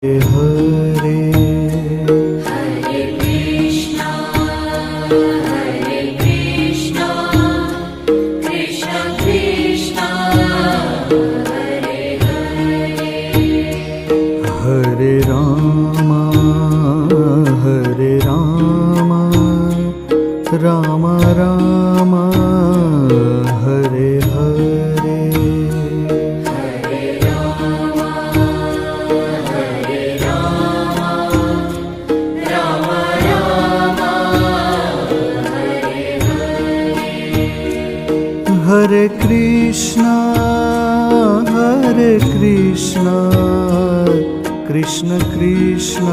Hare Hare Krishna Krishna Krishna Hare Hare Hare Rama Ram Ram Hare Hare Hare Ram Ram Ram Hare Hare Hare Krishna Krishna Krishna